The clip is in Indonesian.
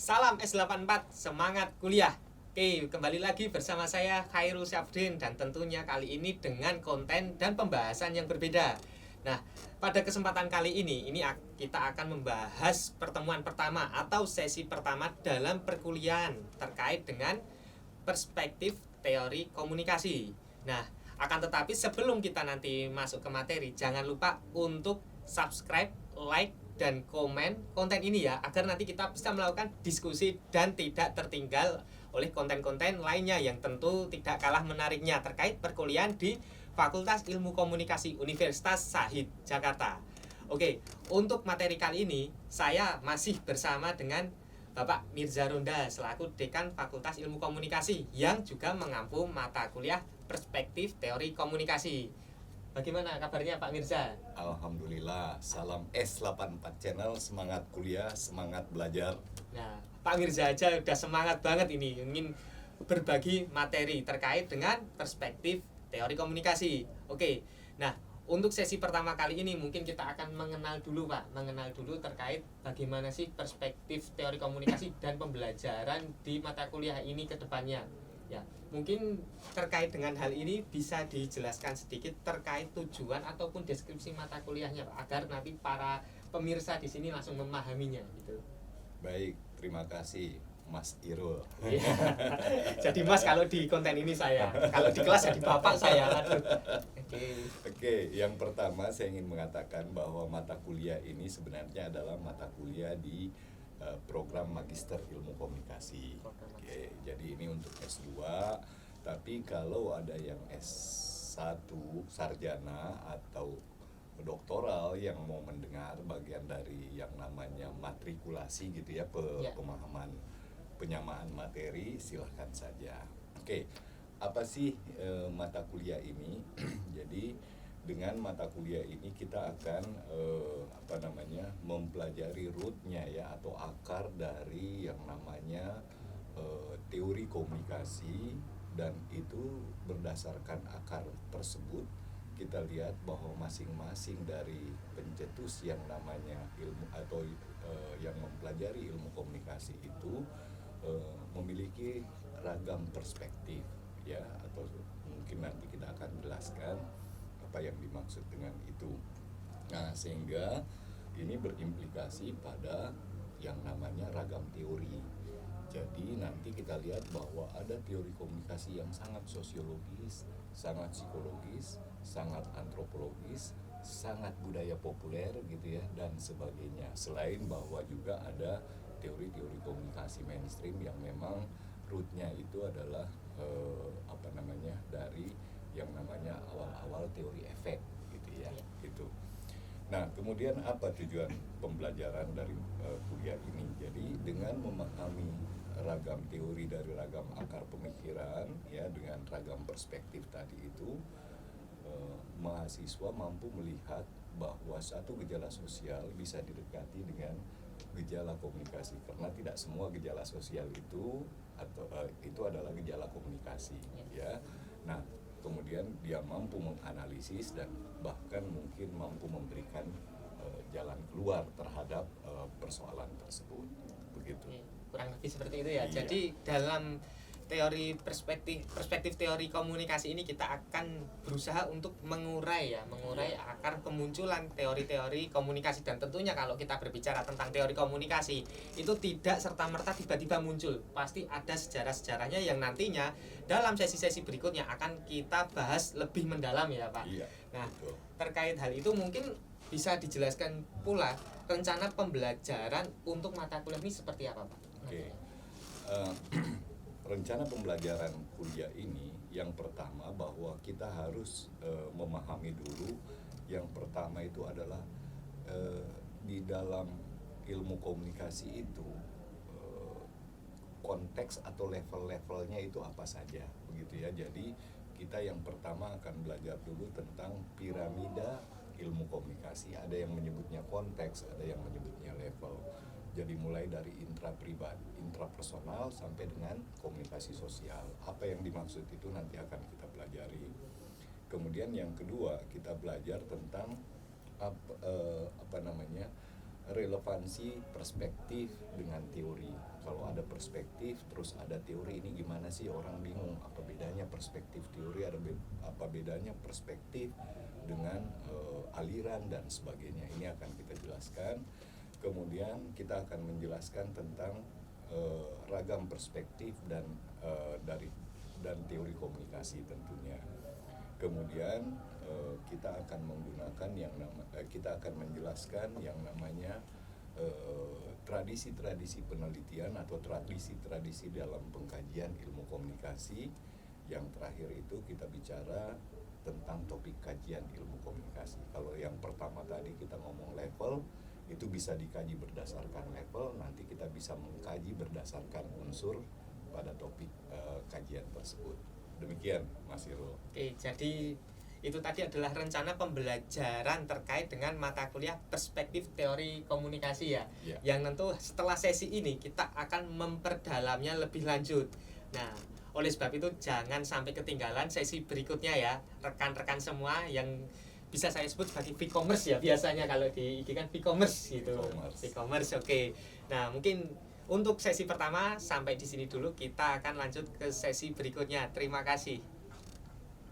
Salam S84, semangat kuliah. Oke, kembali lagi bersama saya Khairul Syafdin dan tentunya kali ini dengan konten dan pembahasan yang berbeda. Nah, pada kesempatan kali ini kita akan membahas pertemuan pertama atau sesi pertama dalam perkuliahan terkait dengan perspektif teori komunikasi. Nah, akan tetapi sebelum kita nanti masuk ke materi, jangan lupa untuk subscribe, like, dan komen konten ini ya, agar nanti kita bisa melakukan diskusi dan tidak tertinggal oleh konten-konten lainnya yang tentu tidak kalah menariknya terkait perkuliahan di Fakultas Ilmu Komunikasi Universitas Syahid Jakarta. Oke, untuk materi kali ini saya masih bersama dengan Bapak Mirza Ronda selaku Dekan Fakultas Ilmu Komunikasi yang juga mengampu mata kuliah Perspektif Teori Komunikasi. Bagaimana kabarnya Pak Mirza? Alhamdulillah, salam S84 Channel, semangat kuliah, semangat belajar. Nah, Pak Mirza aja udah semangat banget ini ingin berbagi materi terkait dengan perspektif teori komunikasi. Oke, nah untuk sesi pertama kali ini mungkin kita akan mengenal dulu terkait bagaimana sih perspektif teori komunikasi dan pembelajaran di mata kuliah ini ke depannya. Ya, mungkin terkait dengan hal ini bisa dijelaskan sedikit terkait tujuan ataupun deskripsi mata kuliahnya, Pak, agar nanti para pemirsa di sini langsung memahaminya gitu. Baik, terima kasih Mas Irul. Iya. Jadi Mas kalau di konten ini saya, kalau di kelas jadi Bapak saya. Aduh. Oke, yang pertama saya ingin mengatakan bahwa mata kuliah ini sebenarnya adalah mata kuliah di program Magister Ilmu Komunikasi. Oke, jadi ini untuk S2, tapi kalau ada yang S1 sarjana atau doktoral yang mau mendengar bagian dari yang namanya matrikulasi gitu ya, pemahaman penyamaan materi, silahkan saja. Oke, apa sih mata kuliah ini? Jadi dengan mata kuliah ini kita akan mempelajari rootnya ya, atau akar dari yang namanya teori komunikasi, dan itu berdasarkan akar tersebut kita lihat bahwa masing-masing dari pencetus yang namanya ilmu atau yang mempelajari ilmu komunikasi itu memiliki ragam perspektif ya, atau mungkin nanti kita akan jelaskan apa yang dimaksud dengan itu. Nah, sehingga ini berimplikasi pada yang namanya ragam teori. Jadi nanti kita lihat bahwa ada teori komunikasi yang sangat sosiologis, sangat psikologis, sangat antropologis, sangat budaya populer gitu ya, dan sebagainya. Selain bahwa juga ada teori-teori komunikasi mainstream yang memang rootnya itu adalah dari yang namanya awal-awal teori efek gitu ya, gitu. Nah, kemudian apa tujuan pembelajaran dari kuliah ini? Jadi dengan memahami ragam teori dari ragam akar pemikiran ya, dengan ragam perspektif tadi itu, mahasiswa mampu melihat bahwa satu gejala sosial bisa didekati dengan gejala komunikasi, karena tidak semua gejala sosial itu itu adalah gejala komunikasi ya. Nah, kemudian dia mampu menganalisis dan bahkan mungkin mampu memberikan jalan keluar terhadap persoalan tersebut, begitu. Kurang lebih seperti itu ya. Iya. Jadi dalam teori perspektif teori komunikasi ini kita akan berusaha untuk mengurai akar kemunculan teori-teori komunikasi, dan tentunya kalau kita berbicara tentang teori komunikasi itu tidak serta-merta tiba-tiba muncul, pasti ada sejarah-sejarahnya yang nantinya dalam sesi-sesi berikutnya akan kita bahas lebih mendalam ya Pak. Iya, nah, betul. terkait hal itu mungkin bisa dijelaskan pula rencana pembelajaran untuk mata kuliah ini seperti apa Pak? Oke. Rencana pembelajaran kuliah ini yang pertama bahwa kita harus memahami dulu, yang pertama itu adalah di dalam ilmu komunikasi itu konteks atau level-levelnya itu apa saja, begitu ya. Jadi kita yang pertama akan belajar dulu tentang piramida ilmu komunikasi. Ada yang menyebutnya konteks, ada yang menyebutnya level. Jadi mulai dari intrapersonal sampai dengan komunikasi sosial. Apa yang dimaksud itu nanti akan kita pelajari. Kemudian yang kedua, kita belajar tentang relevansi perspektif dengan teori. kalau ada perspektif terus ada teori, ini gimana sih, orang bingung apa bedanya perspektif teori, apa bedanya perspektif dengan aliran dan sebagainya. Ini akan kita jelaskan. Kemudian kita akan menjelaskan tentang ragam perspektif dan teori komunikasi tentunya. Kemudian kita akan menggunakan kita akan menjelaskan yang namanya tradisi-tradisi penelitian atau tradisi-tradisi dalam pengkajian ilmu komunikasi. Yang terakhir itu kita bicara tentang topik kajian ilmu komunikasi. Kalau yang pertama tadi kita ngomong level, itu bisa dikaji berdasarkan level, nanti kita bisa mengkaji berdasarkan unsur pada topik kajian tersebut. Demikian Mas Irul. Oke, jadi itu tadi adalah rencana pembelajaran terkait dengan mata kuliah perspektif teori komunikasi ya. Yang tentu setelah sesi ini kita akan memperdalamnya lebih lanjut. Nah, oleh sebab itu jangan sampai ketinggalan sesi berikutnya ya, rekan-rekan semua yang bisa saya sebut sebagai e-commerce ya biasanya kalau di IG kan e-commerce gitu. E-commerce, oke. Nah, mungkin untuk sesi pertama sampai di sini dulu, kita akan lanjut ke sesi berikutnya. Terima kasih.